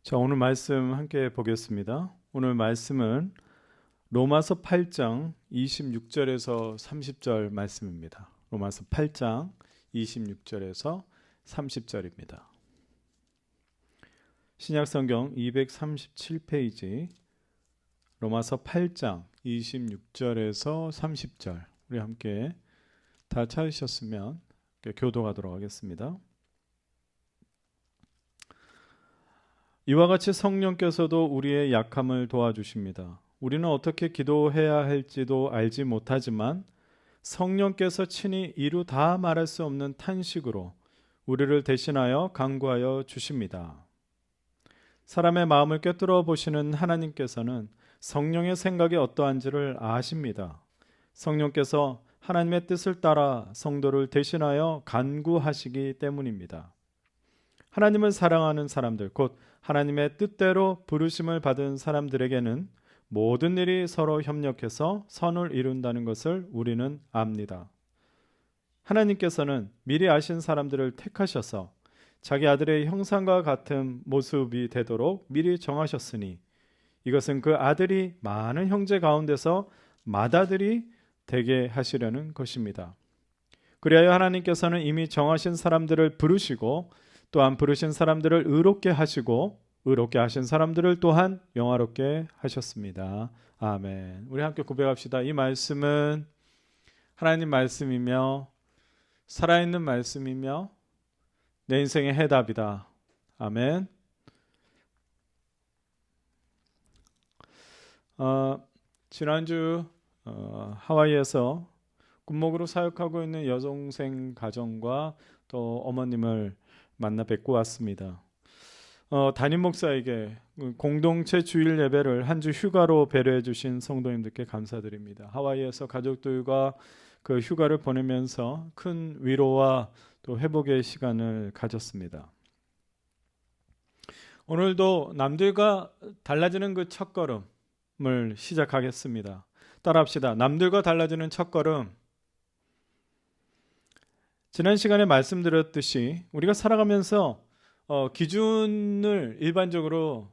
자, 오늘 말씀 함께 보겠습니다. 오늘 말씀은 로마서 8장 26절에서 30절 말씀입니다. 로마서 8장 26절에서 30절입니다. 신약성경 237페이지 로마서 8장 26절에서 30절 우리 함께 다 찾으셨으면 교독하도록 하겠습니다. 이와 같이 성령께서도 우리의 약함을 도와주십니다. 우리는 어떻게 기도해야 할지도 알지 못하지만 성령께서 친히 이루 다 말할 수 없는 탄식으로 우리를 대신하여 간구하여 주십니다. 사람의 마음을 꿰뚫어 보시는 하나님께서는 성령의 생각이 어떠한지를 아십니다. 성령께서 하나님의 뜻을 따라 성도를 대신하여 간구하시기 때문입니다. 하나님을 사랑하는 사람들, 곧 하나님의 뜻대로 부르심을 받은 사람들에게는 모든 일이 서로 협력해서 선을 이룬다는 것을 우리는 압니다. 하나님께서는 미리 아신 사람들을 택하셔서 자기 아들의 형상과 같은 모습이 되도록 미리 정하셨으니 이것은 그 아들이 많은 형제 가운데서 맏아들이 되게 하시려는 것입니다. 그리하여 하나님께서는 이미 정하신 사람들을 부르시고 또한 부르신 사람들을 의롭게 하시고 의롭게 하신 사람들을 또한 영화롭게 하셨습니다. 아멘. 우리 함께 고백합시다. 이 말씀은 하나님 말씀이며 살아있는 말씀이며 내 인생의 해답이다. 아멘. 지난주 하와이에서 군목으로 사역하고 있는 여동생 가정과 또 어머님을 만나 뵙고 왔습니다. 담임 목사에게 공동체 주일 예배를 한 주 휴가로 배려해 주신 성도님들께 감사드립니다. 하와이에서 가족들과 그 휴가를 보내면서 큰 위로와 또 회복의 시간을 가졌습니다. 오늘도 남들과 달라지는 그 첫걸음을 시작하겠습니다. 따라합시다. 남들과 달라지는 첫걸음. 지난 시간에 말씀드렸듯이 우리가 살아가면서 기준을 일반적으로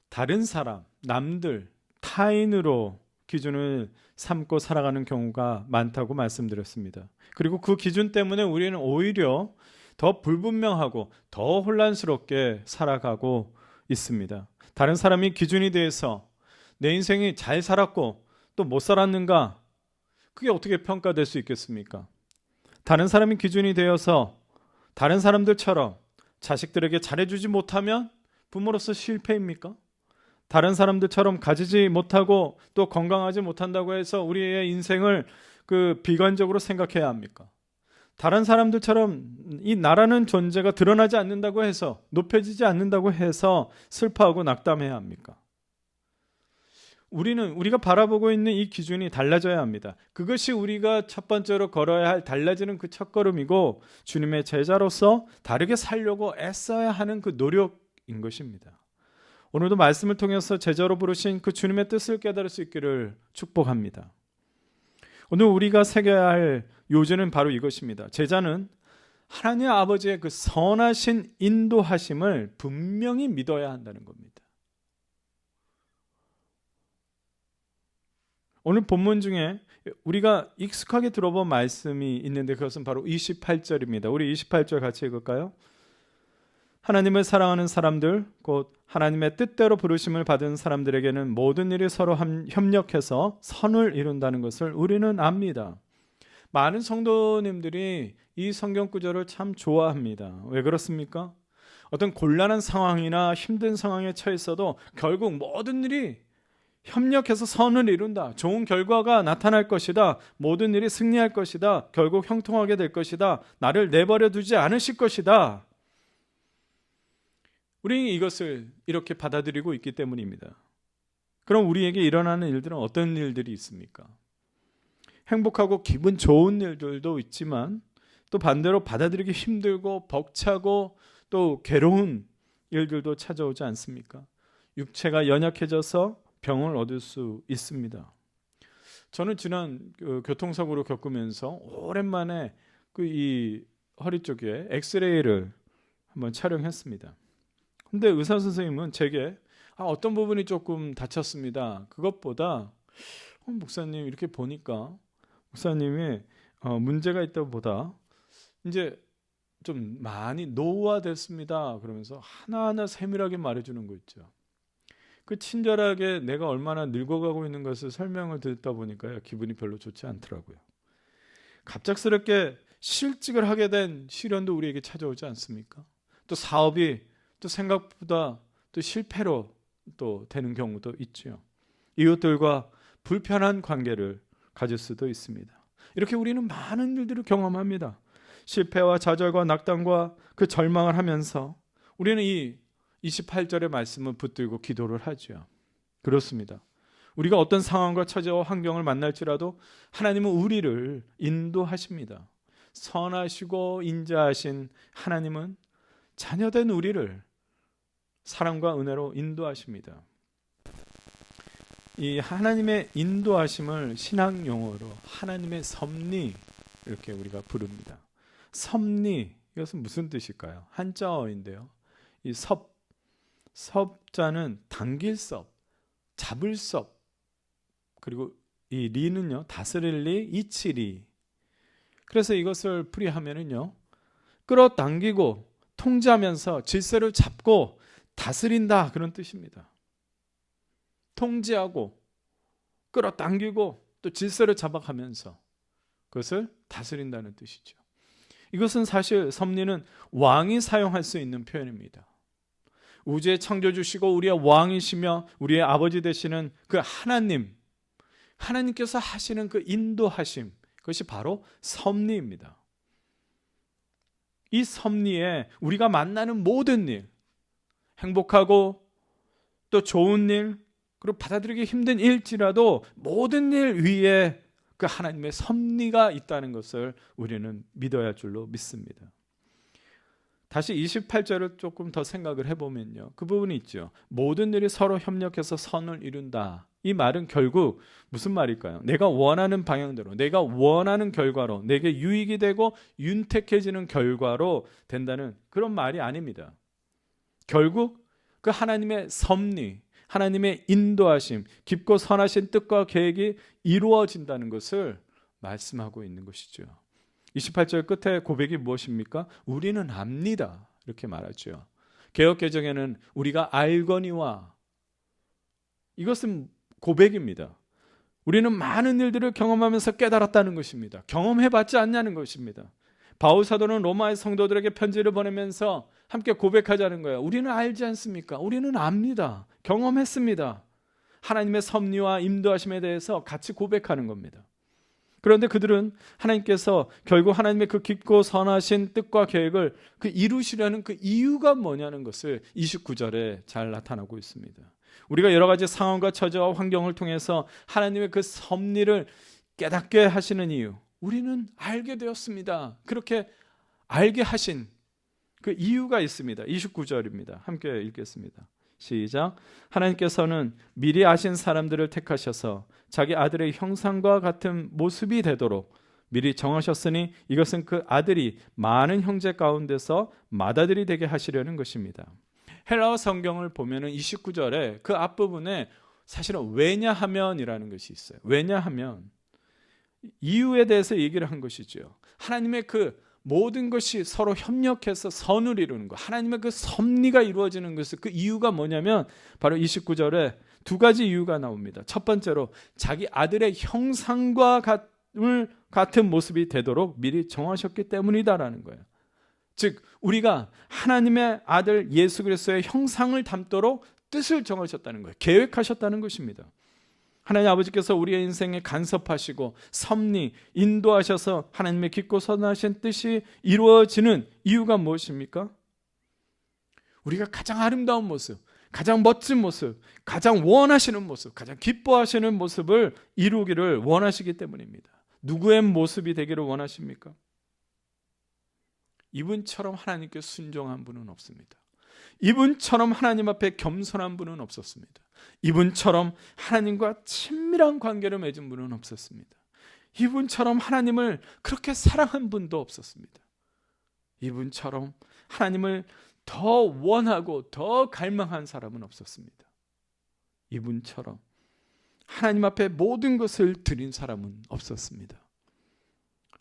다른 사람, 남들, 타인으로 기준을 삼고 살아가는 경우가 많다고 말씀드렸습니다. 그리고 그 기준 때문에 우리는 오히려 더 불분명하고 더 혼란스럽게 살아가고 있습니다. 다른 사람이 기준이 돼서 내 인생이 잘 살았고 또 못 살았는가? 그게 어떻게 평가될 수 있겠습니까? 다른 사람이 기준이 되어서 다른 사람들처럼 자식들에게 잘해주지 못하면 부모로서 실패입니까? 다른 사람들처럼 가지지 못하고 또 건강하지 못한다고 해서 우리의 인생을 비관적으로 생각해야 합니까? 다른 사람들처럼 이 나라는 존재가 드러나지 않는다고 해서 높여지지 않는다고 해서 슬퍼하고 낙담해야 합니까? 우리가 바라보고 있는 이 기준이 달라져야 합니다. 그것이 우리가 첫 번째로 걸어야 할 달라지는 그 첫걸음이고 주님의 제자로서 다르게 살려고 애써야 하는 그 노력인 것입니다. 오늘도 말씀을 통해서 제자로 부르신 그 주님의 뜻을 깨달을 수 있기를 축복합니다. 오늘 우리가 새겨야 할 요지는 바로 이것입니다. 제자는 하나님 아버지의 그 선하신 인도하심을 분명히 믿어야 한다는 겁니다. 오늘 본문 중에 우리가 익숙하게 들어본 말씀이 있는데 그것은 바로 28절입니다. 우리 28절 같이 읽을까요? 하나님을 사랑하는 사람들, 곧 하나님의 뜻대로 부르심을 받은 사람들에게는 모든 일이 서로 협력해서 선을 이룬다는 것을 우리는 압니다. 많은 성도님들이 이 성경 구절을 참 좋아합니다. 왜 그렇습니까? 어떤 곤란한 상황이나 힘든 상황에 처했어도 결국 모든 일이 협력해서 선을 이룬다. 좋은 결과가 나타날 것이다. 모든 일이 승리할 것이다. 결국 형통하게 될 것이다. 나를 내버려 두지 않으실 것이다. 우리는 이것을 이렇게 받아들이고 있기 때문입니다. 그럼 우리에게 일어나는 일들은 어떤 일들이 있습니까? 행복하고 기분 좋은 일들도 있지만 또 반대로 받아들이기 힘들고 벅차고 또 괴로운 일들도 찾아오지 않습니까? 육체가 연약해져서 병을 얻을 수 있습니다. 저는 지난 교통사고를 겪으면서 오랜만에 이 허리 쪽에 엑스레이를 한번 촬영했습니다. 근데 의사 선생님은 제게 어떤 부분이 조금 다쳤습니다. 그것보다 목사님 이렇게 보니까 목사님이 문제가 있다고 보다 이제 좀 많이 노후화됐습니다. 그러면서 하나하나 세밀하게 말해주는 거 있죠. 그 친절하게 내가 얼마나 늙어가고 있는 것을 설명을 듣다 보니까요, 기분이 별로 좋지 않더라고요. 갑작스럽게 실직을 하게 된 시련도 우리에게 찾아오지 않습니까? 또 사업이 또 생각보다 또 실패로 또 되는 경우도 있죠. 이웃들과 불편한 관계를 가질 수도 있습니다. 이렇게 우리는 많은 일들을 경험합니다. 실패와 좌절과 낙담과 그 절망을 하면서 우리는 이 28절의 말씀을 붙들고 기도를 하죠. 그렇습니다. 우리가 어떤 상황과 처지와 환경을 만날지라도 하나님은 우리를 인도하십니다. 선하시고 인자하신 하나님은 자녀된 우리를 사랑과 은혜로 인도하십니다. 이 하나님의 인도하심을 신학 용어로 하나님의 섭리 이렇게 우리가 부릅니다. 섭리, 이것은 무슨 뜻일까요? 한자어인데요. 이 섭자는 당길 섭, 잡을 섭, 그리고 이 리는요, 다스릴 리, 이칠 리. 그래서 이것을 풀이하면은요, 끌어당기고 통제하면서 질서를 잡고 다스린다, 그런 뜻입니다. 통제하고 끌어당기고 또 질서를 잡아가면서 그것을 다스린다는 뜻이죠. 이것은 사실 섭리는 왕이 사용할 수 있는 표현입니다. 우주의 창조주시고 우리의 왕이시며 우리의 아버지 되시는 그 하나님께서 하시는 그 인도하심, 그것이 바로 섭리입니다. 이 섭리에 우리가 만나는 모든 일, 행복하고 또 좋은 일, 그리고 받아들이기 힘든 일지라도 모든 일 위에 그 하나님의 섭리가 있다는 것을 우리는 믿어야 할 줄로 믿습니다. 다시 28절을 조금 더 생각을 해보면요, 그 부분이 있죠. 모든 일이 서로 협력해서 선을 이룬다. 이 말은 결국 무슨 말일까요? 내가 원하는 방향대로, 내가 원하는 결과로, 내게 유익이 되고 윤택해지는 결과로 된다는 그런 말이 아닙니다. 결국 그 하나님의 섭리, 하나님의 인도하심, 깊고 선하신 뜻과 계획이 이루어진다는 것을 말씀하고 있는 것이죠. 28절 끝에 고백이 무엇입니까? 우리는 압니다. 이렇게 말하죠. 개역개정에는 우리가 알거니와, 이것은 고백입니다. 우리는 많은 일들을 경험하면서 깨달았다는 것입니다. 경험해봤지 않냐는 것입니다. 바울 사도는 로마의 성도들에게 편지를 보내면서 함께 고백하자는 거예요. 우리는 알지 않습니까? 우리는 압니다. 경험했습니다. 하나님의 섭리와 인도하심에 대해서 같이 고백하는 겁니다. 그런데 그들은 하나님께서 결국 하나님의 그 깊고 선하신 뜻과 계획을 그 이루시려는 그 이유가 뭐냐는 것을 29절에 잘 나타나고 있습니다. 우리가 여러 가지 상황과 처지와 환경을 통해서 하나님의 그 섭리를 깨닫게 하시는 이유, 우리는 알게 되었습니다. 그렇게 알게 하신 그 이유가 있습니다. 29절입니다. 함께 읽겠습니다. 시작. 하나님께서는 미리 아신 사람들을 택하셔서 자기 아들의 형상과 같은 모습이 되도록 미리 정하셨으니 이것은 그 아들이 많은 형제 가운데서 맏아들이 되게 하시려는 것입니다. 헬라어 성경을 보면은 29절에 그 앞부분에 사실은 왜냐하면이라는 것이 있어요. 왜냐하면 이유에 대해서 얘기를 한 것이죠. 하나님의 그 모든 것이 서로 협력해서 선을 이루는 것, 하나님의 그 섭리가 이루어지는 것을, 그 이유가 뭐냐면 바로 29절에 두 가지 이유가 나옵니다. 첫 번째로 자기 아들의 형상과 같은 모습이 되도록 미리 정하셨기 때문이다라는 거예요. 즉 우리가 하나님의 아들 예수 그리스도의 형상을 담도록 뜻을 정하셨다는 거예요. 계획하셨다는 것입니다. 하나님 아버지께서 우리의 인생에 간섭하시고 섭리, 인도하셔서 하나님의 깊고 선하신 뜻이 이루어지는 이유가 무엇입니까? 우리가 가장 아름다운 모습, 가장 멋진 모습, 가장 원하시는 모습, 가장 기뻐하시는 모습을 이루기를 원하시기 때문입니다. 누구의 모습이 되기를 원하십니까? 이분처럼 하나님께 순종한 분은 없습니다. 이분처럼 하나님 앞에 겸손한 분은 없었습니다. 이분처럼 하나님과 친밀한 관계를 맺은 분은 없었습니다. 이분처럼 하나님을 그렇게 사랑한 분도 없었습니다. 이분처럼 하나님을 더 원하고 더 갈망한 사람은 없었습니다. 이분처럼 하나님 앞에 모든 것을 드린 사람은 없었습니다.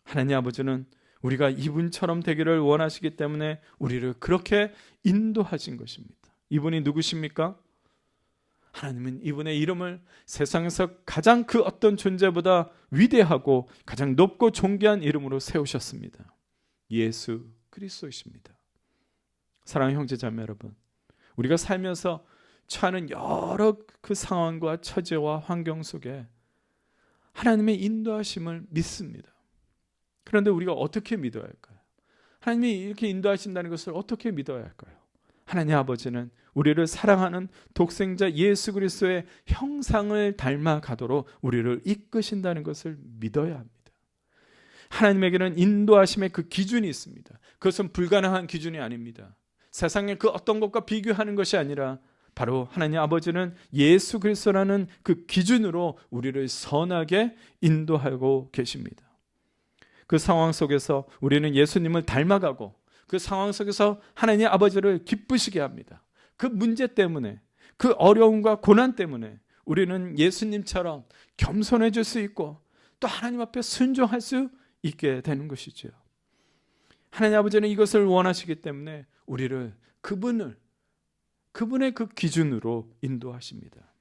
하나님 아버지는 우리가 이분처럼 되기를 원하시기 때문에 우리를 그렇게 인도하신 것입니다. 이분이 누구십니까? 하나님은 이분의 이름을 세상에서 가장 그 어떤 존재보다 위대하고 가장 높고 존귀한 이름으로 세우셨습니다. 예수 그리스도이십니다. 사랑하는 형제 자매 여러분, 우리가 살면서 처하는 여러 그 상황과 처지와 환경 속에 하나님의 인도하심을 믿습니다. 그런데 우리가 어떻게 믿어야 할까요? 하나님이 이렇게 인도하신다는 것을 어떻게 믿어야 할까요? 하나님 아버지는 우리를 사랑하는 독생자 예수 그리스도의 형상을 닮아가도록 우리를 이끄신다는 것을 믿어야 합니다. 하나님에게는 인도하심의 그 기준이 있습니다. 그것은 불가능한 기준이 아닙니다. 세상의 그 어떤 것과 비교하는 것이 아니라 바로 하나님 아버지는 예수 그리스도라는 그 기준으로 우리를 선하게 인도하고 계십니다. 그 상황 속에서 우리는 예수님을 닮아가고 그 상황 속에서 하나님 아버지를 기쁘시게 합니다. 그 문제 때문에, 그 어려움과 고난 때문에 우리는 예수님처럼 겸손해질 수 있고 또 하나님 앞에 순종할 수 있게 되는 것이죠. 하나님 아버지는 이것을 원하시기 때문에 우리를 그분의 그 기준으로 인도하십니다.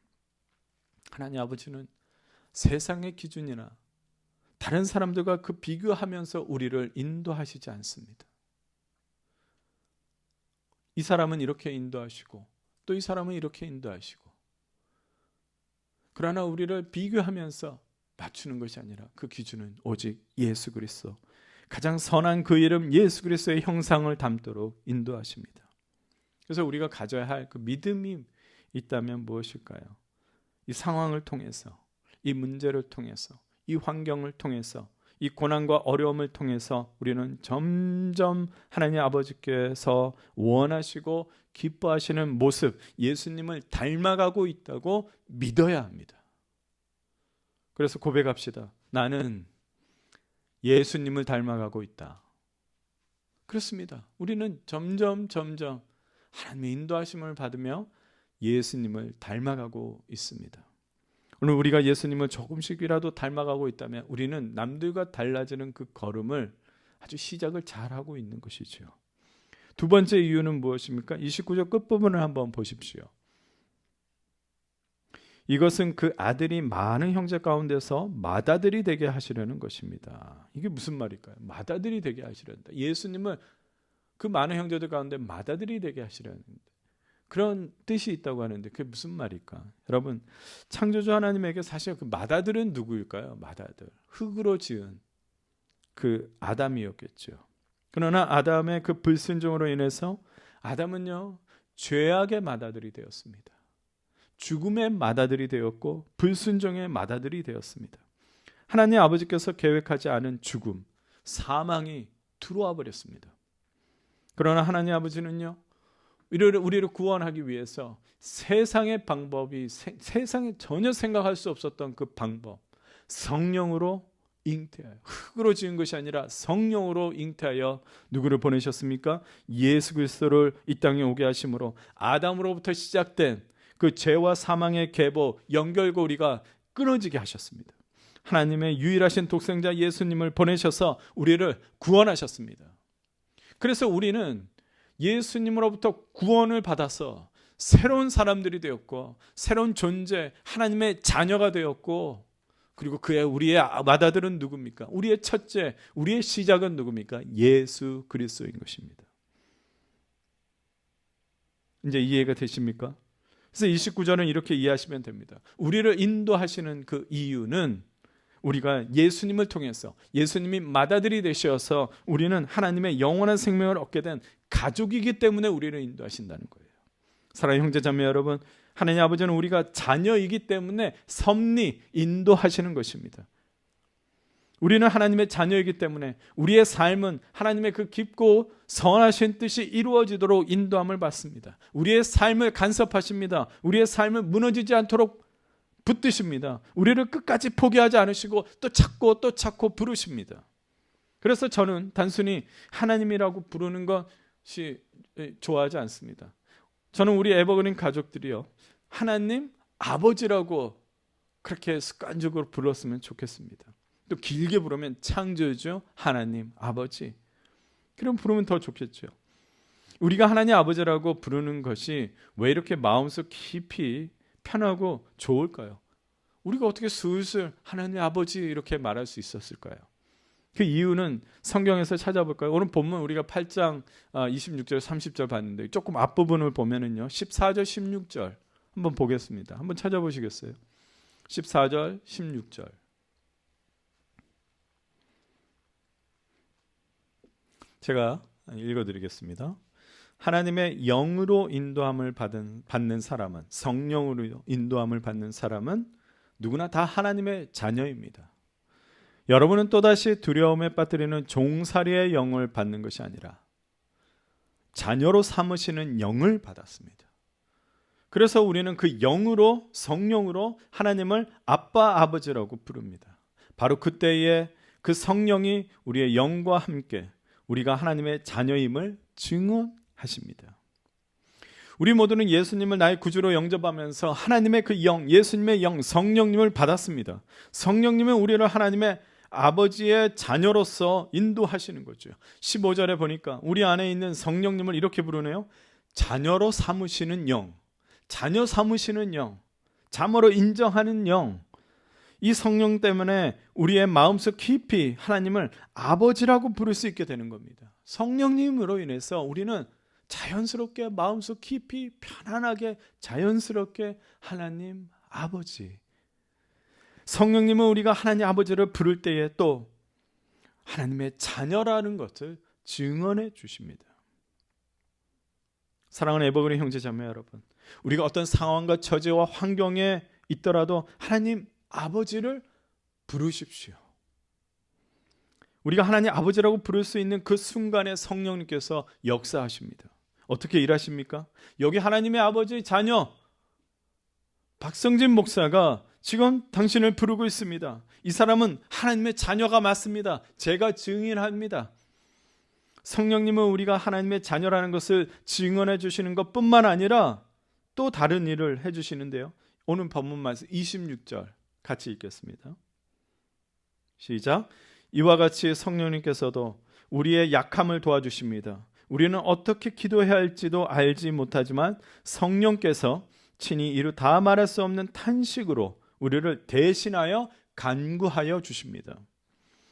하나님 아버지는 세상의 기준이나 다른 사람들과 그 비교하면서 우리를 인도하시지 않습니다. 이 사람은 이렇게 인도하시고 또 이 사람은 이렇게 인도하시고, 그러나 우리를 비교하면서 맞추는 것이 아니라 그 기준은 오직 예수 그리스도, 가장 선한 그 이름 예수 그리스도의 형상을 담도록 인도하십니다. 그래서 우리가 가져야 할 그 믿음이 있다면 무엇일까요? 이 상황을 통해서, 이 문제를 통해서, 이 환경을 통해서, 이 고난과 어려움을 통해서 우리는 점점 하나님 아버지께서 원하시고 기뻐하시는 모습, 예수님을 닮아가고 있다고 믿어야 합니다. 그래서 고백합시다. 나는 예수님을 닮아가고 있다. 그렇습니다. 우리는 점점 하나님의 인도하심을 받으며 예수님을 닮아가고 있습니다. 오늘 우리가 예수님을 조금씩이라도 닮아가고 있다면 우리는 남들과 달라지는 그 걸음을 아주 시작을 잘하고 있는 것이죠. 두 번째 이유는 무엇입니까? 29절 끝부분을 한번 보십시오. 이것은 그 아들이 많은 형제 가운데서 맏아들이 되게 하시려는 것입니다. 이게 무슨 말일까요? 맏아들이 되게 하시려다. 예수님을 그 많은 형제들 가운데 맏아들이 되게 하시려는 그런 뜻이 있다고 하는데 그게 무슨 말일까? 여러분, 창조주 하나님에게 사실 그 맏아들은 누구일까요? 맏아들, 흙으로 지은 그 아담이었겠죠. 그러나 아담의 그 불순종으로 인해서 아담은요 죄악의 맏아들이 되었습니다. 죽음의 맏아들이 되었고 불순종의 맏아들이 되었습니다. 하나님 아버지께서 계획하지 않은 죽음, 사망이 들어와 버렸습니다. 그러나 하나님 아버지는요 우리를 구원하기 위해서 세상의 방법이, 세상에 전혀 생각할 수 없었던 그 방법, 성령으로 잉태하여, 흙으로 지은 것이 아니라 성령으로 잉태하여 누구를 보내셨습니까? 예수 그리스도를 이 땅에 오게 하심으로 아담으로부터 시작된 그 죄와 사망의 계보, 연결고리가 끊어지게 하셨습니다. 하나님의 유일하신 독생자 예수님을 보내셔서 우리를 구원하셨습니다. 그래서 우리는 예수님으로부터 구원을 받아서 새로운 사람들이 되었고 새로운 존재, 하나님의 자녀가 되었고, 그리고 우리의 맏아들은 누굽니까? 우리의 첫째, 우리의 시작은 누굽니까? 예수 그리스도인 것입니다. 이제 이해가 되십니까? 그래서 29절은 이렇게 이해하시면 됩니다. 우리를 인도하시는 그 이유는 우리가 예수님을 통해서, 예수님이 맏아들이 되셔서 우리는 하나님의 영원한 생명을 얻게 된 가족이기 때문에 우리를 인도하신다는 거예요. 사랑하는 형제 자매 여러분, 하나님 아버지는 우리가 자녀이기 때문에 섭리 인도하시는 것입니다. 우리는 하나님의 자녀이기 때문에 우리의 삶은 하나님의 그 깊고 선하신 뜻이 이루어지도록 인도함을 받습니다. 우리의 삶을 간섭하십니다. 우리의 삶을 무너지지 않도록 붙드십니다. 우리를 끝까지 포기하지 않으시고 또 찾고 부르십니다. 그래서 저는 단순히 하나님이라고 부르는 것 좋아하지 않습니다. 저는 우리 에버그린 가족들이요, 하나님 아버지라고 그렇게 습관적으로 불렀으면 좋겠습니다. 또 길게 부르면 창조주 하나님 아버지, 그럼 부르면 더 좋겠죠. 우리가 하나님 아버지라고 부르는 것이 왜 이렇게 마음속 깊이 편하고 좋을까요? 우리가 어떻게 슬슬 하나님 아버지 이렇게 말할 수 있었을까요? 그 이유는 성경에서 찾아볼까요? 오늘 본문 우리가 8장 26절 30절 봤는데 조금 앞부분을 보면은요, 14절 16절 한번 보겠습니다. 한번 찾아보시겠어요? 14절 16절. 제가 읽어드리겠습니다. 하나님의 영으로 인도함을 받는 사람은, 성령으로 인도함을 받는 사람은 누구나 다 하나님의 자녀입니다. 여러분은 또다시 두려움에 빠뜨리는 종살이의 영을 받는 것이 아니라 자녀로 삼으시는 영을 받았습니다. 그래서 우리는 그 영으로, 성령으로 하나님을 아빠, 아버지라고 부릅니다. 바로 그때에 그 성령이 우리의 영과 함께 우리가 하나님의 자녀임을 증언하십니다. 우리 모두는 예수님을 나의 구주로 영접하면서 하나님의 그 영, 예수님의 영, 성령님을 받았습니다. 성령님은 우리를 하나님의 아버지의 자녀로서 인도하시는 거죠. 15절에 보니까 우리 안에 있는 성령님을 이렇게 부르네요. 자녀로 삼으시는 영, 자녀 삼으시는 영, 자녀로 인정하는 영. 이 성령 때문에 우리의 마음속 깊이 하나님을 아버지라고 부를 수 있게 되는 겁니다. 성령님으로 인해서 우리는 자연스럽게 마음속 깊이 편안하게 자연스럽게 하나님 아버지, 성령님은 우리가 하나님 아버지를 부를 때에 또 하나님의 자녀라는 것을 증언해 주십니다. 사랑하는 에버그린 형제 자매 여러분, 우리가 어떤 상황과 처지와 환경에 있더라도 하나님 아버지를 부르십시오. 우리가 하나님 아버지라고 부를 수 있는 그 순간에 성령님께서 역사하십니다. 어떻게 일하십니까? 여기 하나님의 아버지 자녀 박성진 목사가 지금 당신을 부르고 있습니다. 이 사람은 하나님의 자녀가 맞습니다. 제가 증인합니다. 성령님은 우리가 하나님의 자녀라는 것을 증언해 주시는 것뿐만 아니라 또 다른 일을 해 주시는데요. 오늘 본문 말씀 26절 같이 읽겠습니다. 시작. 이와 같이 성령님께서도 우리의 약함을 도와주십니다. 우리는 어떻게 기도해야 할지도 알지 못하지만 성령께서 친히 이루 다 말할 수 없는 탄식으로 우리를 대신하여 간구하여 주십니다.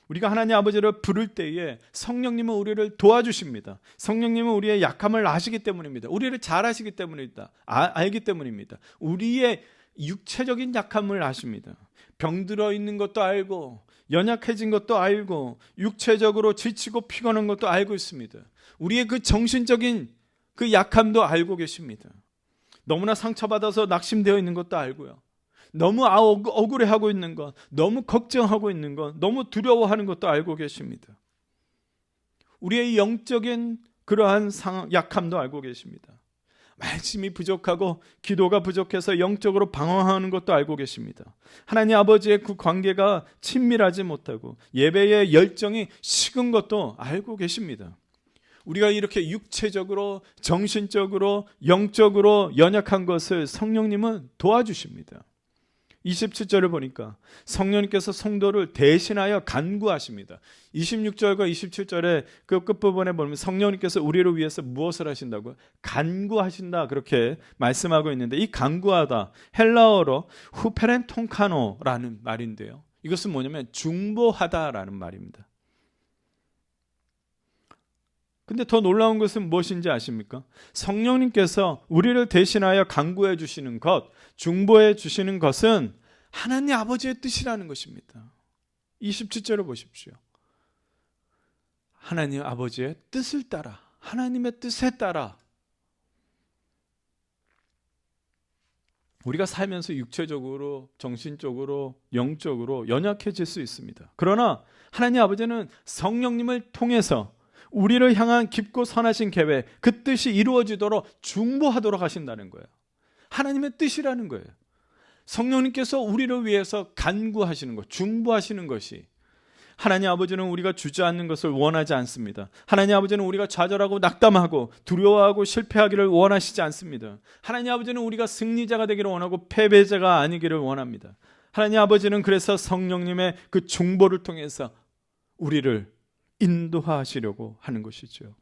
우리가 하나님 아버지를 부를 때에 성령님은 우리를 도와주십니다. 성령님은 우리의 약함을 아시기 때문입니다. 우리를 잘 아시기 때문입니다. 알기 때문입니다. 우리의 육체적인 약함을 아십니다. 병들어 있는 것도 알고 연약해진 것도 알고 육체적으로 지치고 피곤한 것도 알고 있습니다. 우리의 그 정신적인 그 약함도 알고 계십니다. 너무나 상처받아서 낙심되어 있는 것도 알고요. 너무 억울해하고 있는 것, 너무 걱정하고 있는 것, 너무 두려워하는 것도 알고 계십니다. 우리의 영적인 그러한 약함도 알고 계십니다. 말씀이 부족하고 기도가 부족해서 영적으로 방황하는 것도 알고 계십니다. 하나님 아버지의 그 관계가 친밀하지 못하고 예배의 열정이 식은 것도 알고 계십니다. 우리가 이렇게 육체적으로, 정신적으로, 영적으로 연약한 것을 성령님은 도와주십니다. 27절을 보니까 성령님께서 성도를 대신하여 간구하십니다. 26절과 27절의 그 끝부분에 보면 성령님께서 우리를 위해서 무엇을 하신다고요? 간구하신다, 그렇게 말씀하고 있는데, 이 간구하다 헬라어로 후페렌통카노라는 말인데요, 이것은 뭐냐면 중보하다라는 말입니다. 근데 더 놀라운 것은 무엇인지 아십니까? 성령님께서 우리를 대신하여 간구해 주시는 것, 중보해 주시는 것은 하나님 아버지의 뜻이라는 것입니다. 27절을 보십시오. 하나님 아버지의 뜻을 따라, 하나님의 뜻에 따라. 우리가 살면서 육체적으로, 정신적으로, 영적으로 연약해질 수 있습니다. 그러나 하나님 아버지는 성령님을 통해서 우리를 향한 깊고 선하신 계획, 그 뜻이 이루어지도록 중보하도록 하신다는 거예요. 하나님의 뜻이라는 거예요. 성령님께서 우리를 위해서 간구하시는 것, 중보하시는 것이 하나님 아버지는 우리가 주저앉는 것을 원하지 않습니다. 하나님 아버지는 우리가 좌절하고 낙담하고 두려워하고 실패하기를 원하시지 않습니다. 하나님 아버지는 우리가 승리자가 되기를 원하고 패배자가 아니기를 원합니다. 하나님 아버지는 그래서 성령님의 그 중보를 통해서 우리를 인도하시려고 하는 것이죠.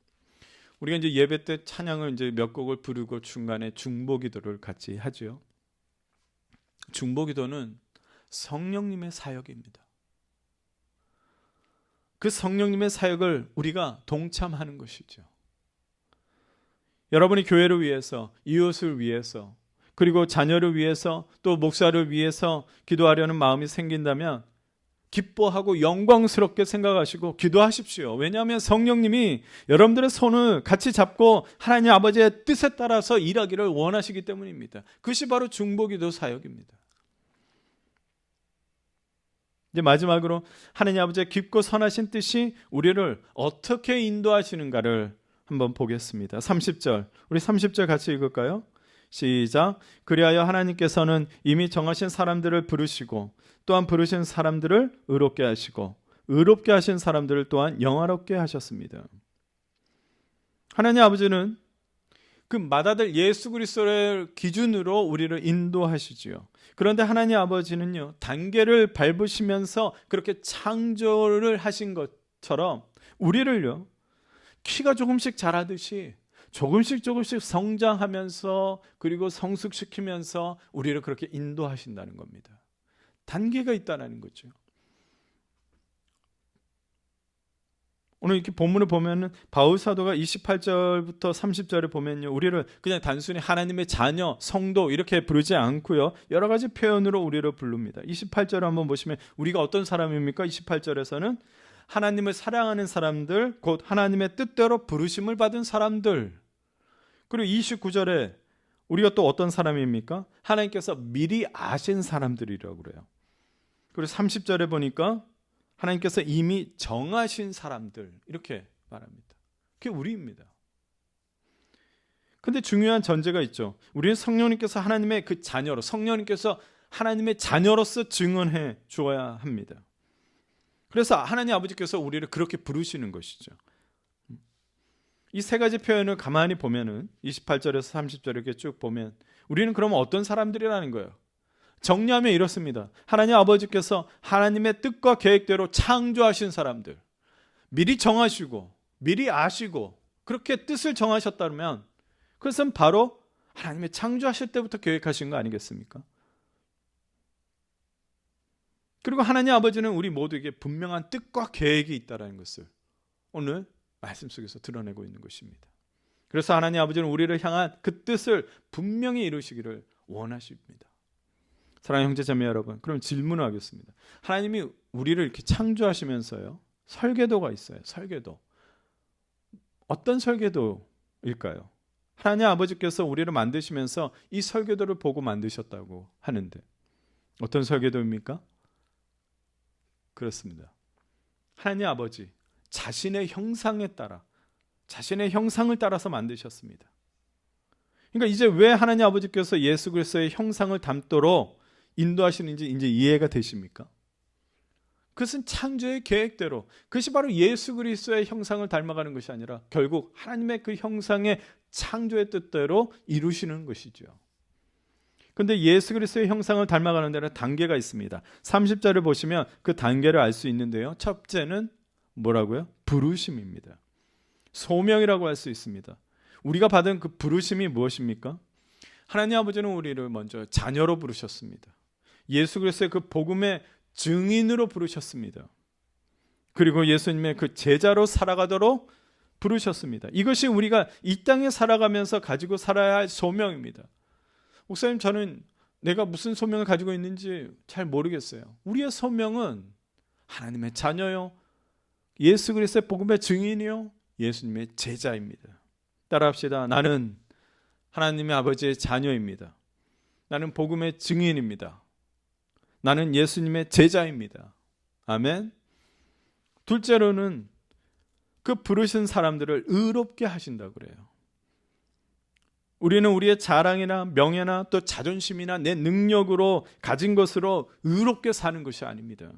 우리가 이제 예배 때 찬양을 이제 몇 곡을 부르고 중간에 중보기도를 같이 하죠. 중보기도는 성령님의 사역입니다. 그 성령님의 사역을 우리가 동참하는 것이죠. 여러분이 교회를 위해서, 이웃을 위해서, 그리고 자녀를 위해서, 또 목사를 위해서 기도하려는 마음이 생긴다면 기뻐하고 영광스럽게 생각하시고 기도하십시오. 왜냐하면 성령님이 여러분들의 손을 같이 잡고 하나님 아버지의 뜻에 따라서 일하기를 원하시기 때문입니다. 그것이 바로 중보기도 사역입니다. 이제 마지막으로 하나님 아버지의 깊고 선하신 뜻이 우리를 어떻게 인도하시는가를 한번 보겠습니다. 30절, 우리 30절 같이 읽을까요? 시작. 그리하여 하나님께서는 이미 정하신 사람들을 부르시고 또한 부르신 사람들을 의롭게 하시고 의롭게 하신 사람들을 또한 영화롭게 하셨습니다. 하나님 아버지는 그 맏아들 예수 그리스도를 기준으로 우리를 인도하시지요. 그런데 하나님 아버지는요, 단계를 밟으시면서 그렇게 창조를 하신 것처럼 우리를요, 키가 조금씩 자라듯이 조금씩 성장하면서 그리고 성숙시키면서 우리를 그렇게 인도하신다는 겁니다. 단계가 있다는 거죠. 오늘 이렇게 본문을 보면은 바울 사도가 28절부터 30절에 보면요, 우리를 그냥 단순히 하나님의 자녀, 성도 이렇게 부르지 않고요, 여러 가지 표현으로 우리를 부릅니다. 28절을 한번 보시면 우리가 어떤 사람입니까? 28절에서는 하나님을 사랑하는 사람들, 곧 하나님의 뜻대로 부르심을 받은 사람들. 그리고 29절에 우리가 또 어떤 사람입니까? 하나님께서 미리 아신 사람들이라고 그래요. 그리고 30절에 보니까 하나님께서 이미 정하신 사람들, 이렇게 말합니다. 그게 우리입니다. 근데 중요한 전제가 있죠. 우리는 성령님께서 하나님의 그 자녀로, 성령님께서 하나님의 자녀로서 증언해 주어야 합니다. 그래서 하나님 아버지께서 우리를 그렇게 부르시는 것이죠. 이 세 가지 표현을 가만히 보면은 28절에서 30절 이렇게 쭉 보면 우리는 그러면 어떤 사람들이라는 거예요? 정리하면 이렇습니다. 하나님 아버지께서 하나님의 뜻과 계획대로 창조하신 사람들, 미리 정하시고 미리 아시고 그렇게 뜻을 정하셨다면 그것은 바로 하나님의 창조하실 때부터 계획하신 거 아니겠습니까? 그리고 하나님 아버지는 우리 모두에게 분명한 뜻과 계획이 있다는 것을 오늘 말씀 속에서 드러내고 있는 것입니다. 그래서 하나님 아버지는 우리를 향한 그 뜻을 분명히 이루시기를 원하십니다. 사랑하는 형제 자매 여러분, 그럼 질문을 하겠습니다. 하나님이 우리를 이렇게 창조하시면서요, 설계도가 있어요. 설계도. 어떤 설계도일까요? 하나님 아버지께서 우리를 만드시면서 이 설계도를 보고 만드셨다고 하는데 어떤 설계도입니까? 그렇습니다. 하나님 아버지 자신의 형상에 따라, 자신의 형상을 따라서 만드셨습니다. 그러니까 이제 왜 하나님 아버지께서 예수 그리스도의 형상을 담도록 인도하시는지 이제 이해가 되십니까? 그것은 창조의 계획대로, 그것이 바로 예수 그리스도의 형상을 닮아가는 것이 아니라 결국 하나님의 그 형상의 창조의 뜻대로 이루시는 것이죠. 그런데 예수 그리스도의 형상을 닮아가는 데는 단계가 있습니다. 30절을 보시면 그 단계를 알 수 있는데요. 첫째는 뭐라고요? 부르심입니다. 소명이라고 할 수 있습니다. 우리가 받은 그 부르심이 무엇입니까? 하나님 아버지는 우리를 먼저 자녀로 부르셨습니다. 예수 그리스도의 그 복음의 증인으로 부르셨습니다. 그리고 예수님의 그 제자로 살아가도록 부르셨습니다. 이것이 우리가 이 땅에 살아가면서 가지고 살아야 할 소명입니다. 목사님, 저는 내가 무슨 소명을 가지고 있는지 잘 모르겠어요. 우리의 소명은 하나님의 자녀요, 예수 그리스도의 복음의 증인이요, 예수님의 제자입니다. 따라합시다. 나는 하나님의 아버지의 자녀입니다. 나는 복음의 증인입니다. 나는 예수님의 제자입니다. 아멘. 둘째로는 그 부르신 사람들을 의롭게 하신다고 그래요. 우리는 우리의 자랑이나 명예나 또 자존심이나 내 능력으로 가진 것으로 의롭게 사는 것이 아닙니다.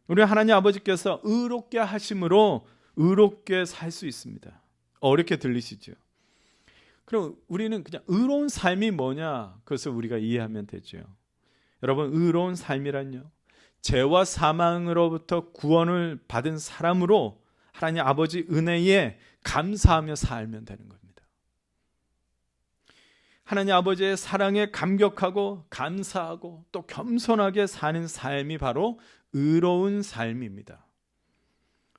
우리 하나님 아버지께서 의롭게 하심으로 의롭게 살 수 있습니다. 어렵게 들리시죠? 그럼 우리는 그냥 의로운 삶이 뭐냐? 그것을 우리가 이해하면 되죠. 여러분, 의로운 삶이란요, 죄와 사망으로부터 구원을 받은 사람으로 하나님 아버지 은혜에 감사하며 살면 되는 겁니다. 하나님 아버지의 사랑에 감격하고 감사하고 또 겸손하게 사는 삶이 바로 의로운 삶입니다.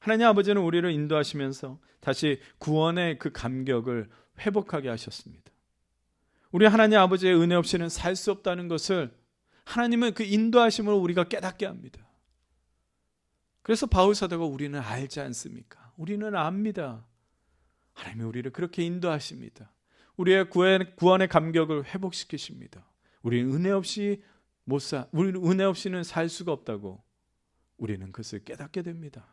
하나님 아버지는 우리를 인도하시면서 다시 구원의 그 감격을 회복하게 하셨습니다. 우리 하나님 아버지의 은혜 없이는 살 수 없다는 것을 하나님은 그 인도하심으로 우리가 깨닫게 합니다. 그래서 바울 사도가 우리는 알지 않습니까? 우리는 압니다. 하나님이 우리를 그렇게 인도하십니다. 우리의 구원의 감격을 회복시키십니다. 우리는 은혜 없이 우리는 은혜 없이는 살 수가 없다고 우리는 그것을 깨닫게 됩니다.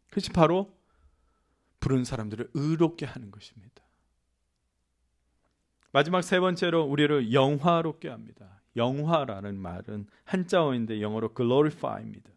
그것이 바로 부른 사람들을 의롭게 하는 것입니다. 마지막 세 번째로 우리를 영화롭게 합니다. 영화라는 말은 한자어인데 영어로 glorify입니다.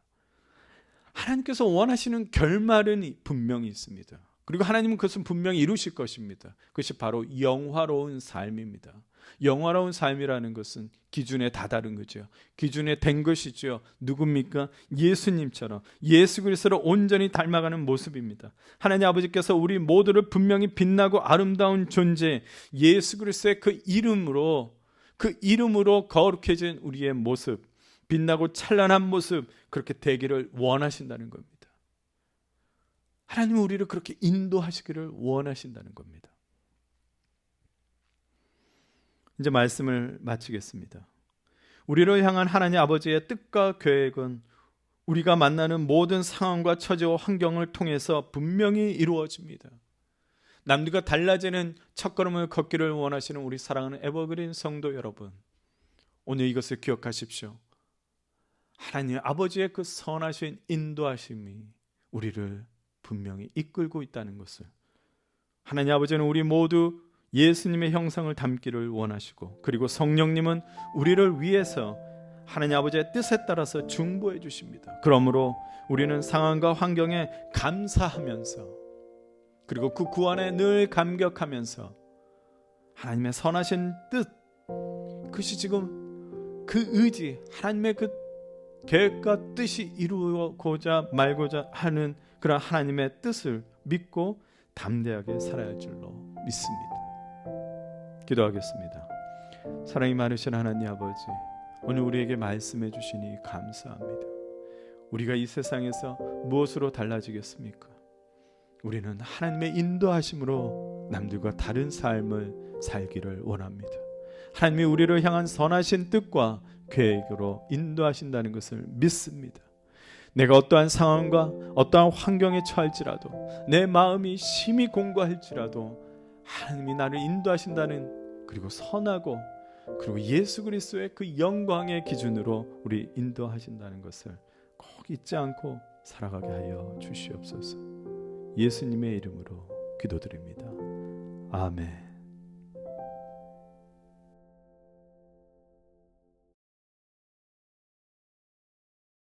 하나님께서 원하시는 결말은 분명히 있습니다. 그리고 하나님은 그것은 분명히 이루실 것입니다. 그것이 바로 영화로운 삶입니다. 영화로운 삶이라는 것은 기준에 다다른 거죠. 기준에 된 것이죠. 누굽니까? 예수님처럼 예수 그리스도를 온전히 닮아가는 모습입니다. 하나님 아버지께서 우리 모두를 분명히 빛나고 아름다운 존재 예수 그리스도의 그 이름으로 거룩해진 우리의 모습, 빛나고 찬란한 모습, 그렇게 되기를 원하신다는 겁니다. 하나님은 우리를 그렇게 인도하시기를 원하신다는 겁니다. 이제 말씀을 마치겠습니다. 우리를 향한 하나님 아버지의 뜻과 계획은 우리가 만나는 모든 상황과 처지와 환경을 통해서 분명히 이루어집니다. 남들과 달라지는 첫걸음을 걷기를 원하시는 우리 사랑하는 에버그린 성도 여러분, 오늘 이것을 기억하십시오. 하나님 아버지의 그 선하신 인도하심이 우리를 분명히 이끌고 있다는 것을, 하나님 아버지는 우리 모두 예수님의 형상을 담기를 원하시고, 그리고 성령님은 우리를 위해서 하나님 아버지의 뜻에 따라서 중보해 주십니다. 그러므로 우리는 상황과 환경에 감사하면서, 그리고 그 구원에 늘 감격하면서 하나님의 선하신 뜻, 그것이 지금 그 의지, 하나님의 그 계획과 뜻이 이루어고자 말고자 하는 그런 하나님의 뜻을 믿고 담대하게 살아야 할 줄로 믿습니다. 기도하겠습니다. 사랑이 많으신 하나님 아버지, 오늘 우리에게 말씀해 주시니 감사합니다. 우리가 이 세상에서 무엇으로 달라지겠습니까? 우리는 하나님의 인도하심으로 남들과 다른 삶을 살기를 원합니다. 하나님이 우리를 향한 선하신 뜻과 계획으로 인도하신다는 것을 믿습니다. 내가 어떠한 상황과 어떠한 환경에 처할지라도, 내 마음이 심히 공고할지라도 하나님이 나를 인도하신다는, 그리고 선하고 그리고 예수 그리스도의 그 영광의 기준으로 우리 인도하신다는 것을 꼭 잊지 않고 살아가게 하여 주시옵소서. 예수님의 이름으로 기도드립니다. 아멘.